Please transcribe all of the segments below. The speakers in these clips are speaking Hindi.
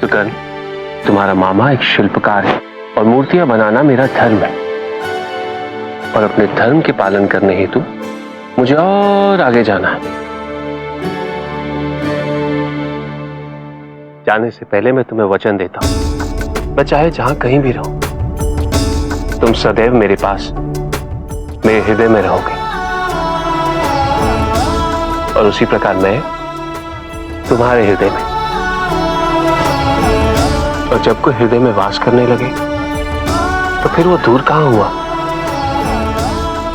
सुकन, तुम्हारा मामा एक शिल्पकार है और मूर्तियां बनाना मेरा धर्म है, और अपने धर्म के पालन करने हेतु मुझे और आगे जाना है। जाने से पहले मैं तुम्हें वचन देता हूं, मैं चाहे जहां कहीं भी रहूं, तुम सदैव मेरे पास, मेरे हृदय में रहोगे, और उसी प्रकार मैं तुम्हारे हृदय में। और जब कोई हृदय में वास करने लगे तो फिर वो दूर कहां हुआ,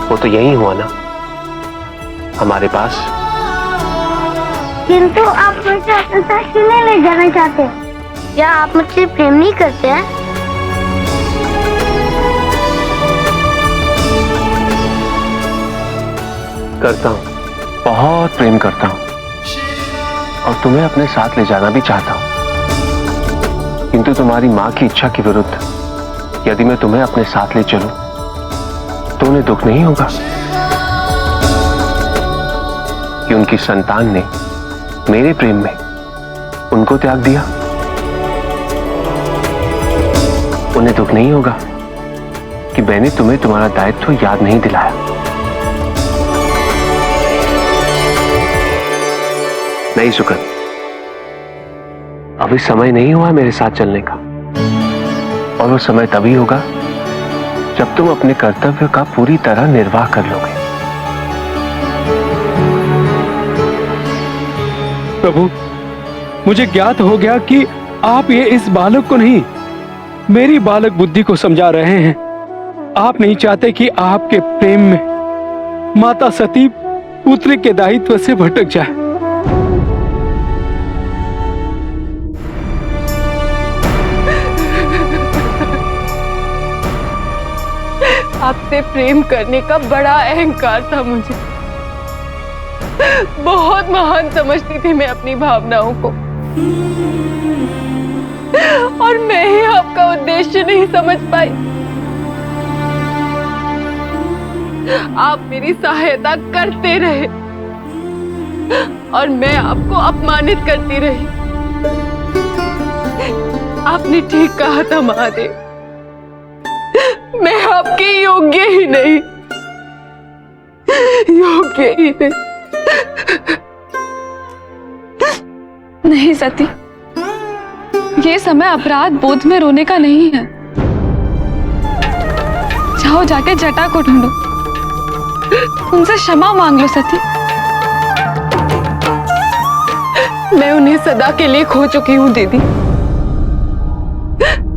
वो तो यही हुआ ना, हमारे पास। किंतु आप मुझे अपने साथ क्यों नहीं ले जाना चाहते? क्या आप मुझसे प्रेम नहीं करते हैं? करता हूं, बहुत प्रेम करता हूं, और तुम्हें अपने साथ ले जाना भी चाहता हूं, किंतु तुम्हारी मां की इच्छा के विरुद्ध यदि मैं तुम्हें अपने साथ ले चलूं तो उन्हें दुख नहीं होगा कि उनकी संतान ने मेरे प्रेम में उनको त्याग दिया? उन्हें दुख नहीं होगा कि मैंने तुम्हें तुम्हारा दायित्व याद नहीं दिलाया? नहीं सुकन, अभी समय नहीं हुआ मेरे साथ चलने का, और वो समय तभी होगा जब तुम अपने कर्तव्य का पूरी तरह निर्वाह कर लोगे। प्रभु, मुझे ज्ञात हो गया कि आप ये इस बालक को नहीं, मेरी बालक बुद्धि को समझा रहे हैं। आप नहीं चाहते कि आपके प्रेम में माता सती पुत्र के दायित्व से भटक जाए। आपसे प्रेम करने का बड़ा अहंकार था मुझे, बहुत महान समझती थी मैं अपनी भावनाओं को, और मैं ही आपका उद्देश्य नहीं समझ पाई। आप मेरी सहायता करते रहे और मैं आपको अपमानित करती रही। आपने ठीक कहा था महादेव, मैं आपके योग्य ही नहीं, योग्य ही नहीं। नहीं सती, ये समय अपराध बोध में रोने का नहीं है। जाओ जाके जटा को ढूंढो, उनसे क्षमा मांग लो सती। मैं उन्हें सदा के लिए खो चुकी हूँ दीदी,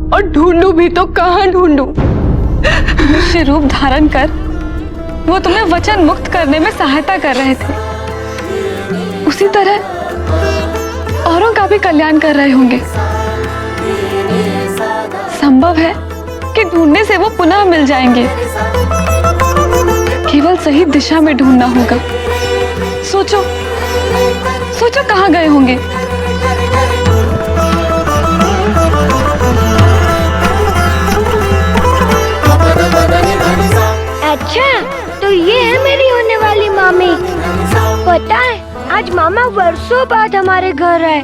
और ढूंढूं भी तो कहाँ ढूंढूं? मनुष्य रूप धारण कर वो तुम्हें वचन मुक्त करने में सहायता कर रहे थे, उसी तरह औरों का भी कल्याण कर रहे होंगे। संभव है कि ढूंढने से वो पुनः मिल जाएंगे, केवल सही दिशा में ढूंढना होगा। सोचो सोचो कहाँ गए होंगे? अच्छा, तो ये है मेरी होने वाली मामी। पता है, आज मामा वर्षों बाद हमारे घर आए,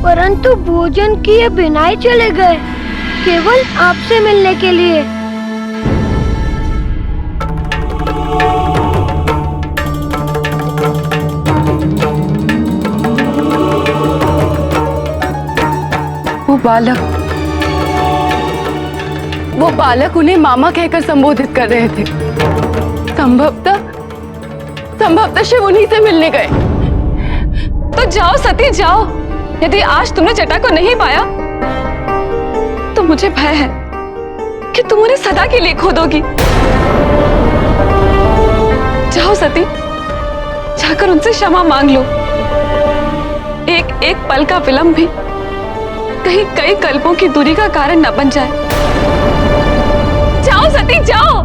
परंतु भोजन किए बिना ही चले गए, केवल आपसे मिलने के लिए। वो बालक उन्हें मामा कहकर संबोधित कर रहे थे। संभवतः शिव उन्हीं से मिलने गए। तो जाओ सती जाओ, यदि आज तुमने जटा को नहीं पाया तो मुझे भय है कि तुम उन्हें सदा के लिए खो दोगी। जाओ सती, जाकर उनसे क्षमा मांग लो। एक एक पल का विलंब भी कहीं कई कल्पों की दूरी का कारण न बन जाए। जाओ सती जाओ।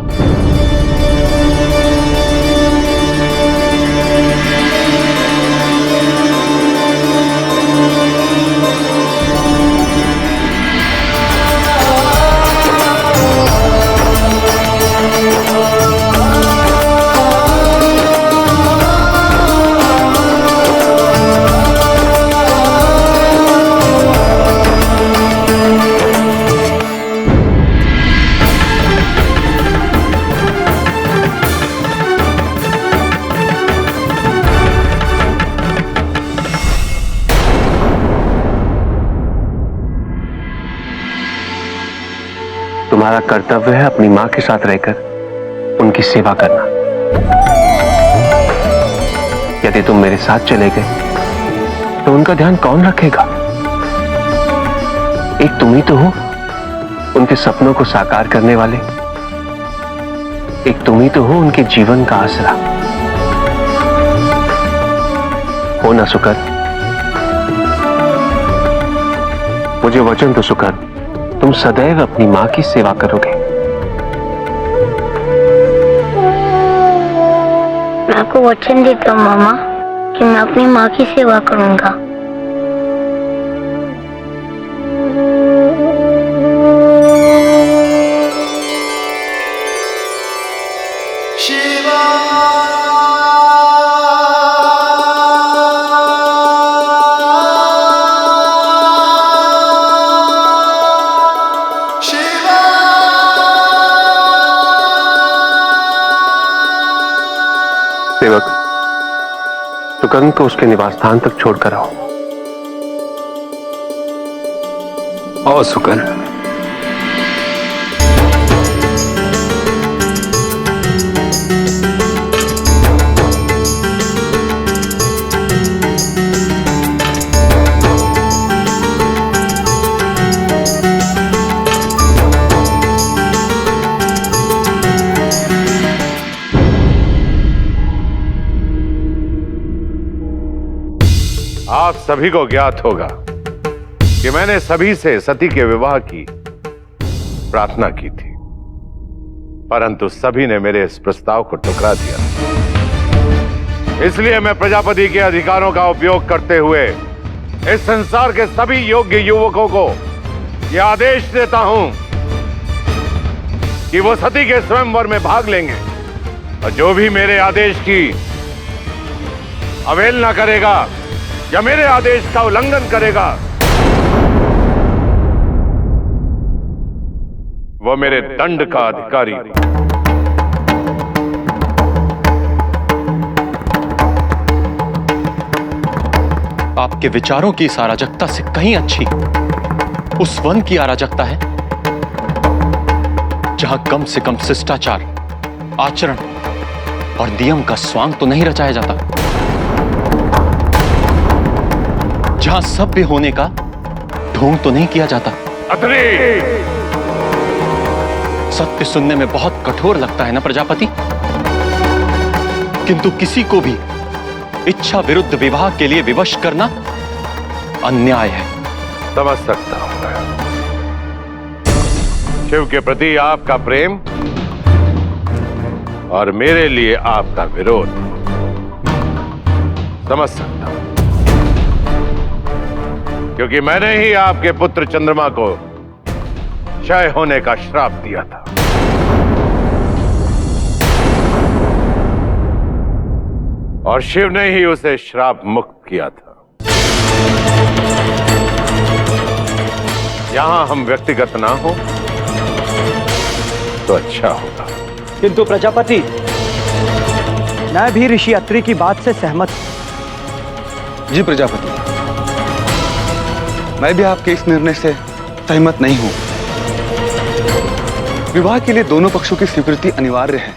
तुम्हारा कर्तव्य है अपनी मां के साथ रहकर उनकी सेवा करना। यदि तुम मेरे साथ चले गए तो उनका ध्यान कौन रखेगा? एक तुम ही तो हो उनके सपनों को साकार करने वाले, एक तुम ही तो हो उनके जीवन का आसरा। हो ना सुकर? मुझे वचन दो सुकर, तुम सदैव अपनी मां की सेवा करोगे। मैं आपको वचन देता हूँ मामा कि मैं अपनी माँ की सेवा करूंगा। सेवक, सुकर्ण को उसके निवास स्थान तक छोड़कर आओ। और सुकर्ण, आप सभी को ज्ञात होगा कि मैंने सभी से सती के विवाह की प्रार्थना की थी, परंतु सभी ने मेरे इस प्रस्ताव को ठुकरा दिया। इसलिए मैं प्रजापति के अधिकारों का उपयोग करते हुए इस संसार के सभी योग्य युवकों को यह आदेश देता हूं कि वो सती के स्वयंवर में भाग लेंगे, और जो भी मेरे आदेश की अवहेलना करेगा या मेरे आदेश का उल्लंघन करेगा, वो मेरे दंड का अधिकारी। आपके विचारों की इस अराजकता से कहीं अच्छी उस वन की अराजकता है जहां कम से कम शिष्टाचार, आचरण और नियम का स्वांग तो नहीं रचाया जाता, जहां सभ्य होने का ढोंग तो नहीं किया जाता। अत्रि! सत्य सुनने में बहुत कठोर लगता है ना प्रजापति, किंतु किसी को भी इच्छा विरुद्ध विवाह के लिए विवश करना अन्याय है। समझ सकता हूं मैं। शिव के प्रति आपका प्रेम और मेरे लिए आपका विरोध समझ सकता हूं, क्योंकि मैंने ही आपके पुत्र चंद्रमा को क्षय होने का श्राप दिया था। और शिव ने ही उसे श्राप मुक्त किया था। यहां हम व्यक्तिगत ना हो तो अच्छा होगा। किंतु प्रजापति, मैं भी ऋषि अत्रि की बात से सहमत हूं। जी प्रजापति, मैं भी आपके इस निर्णय से सहमत नहीं हूं। विवाह के लिए दोनों पक्षों की स्वीकृति अनिवार्य है।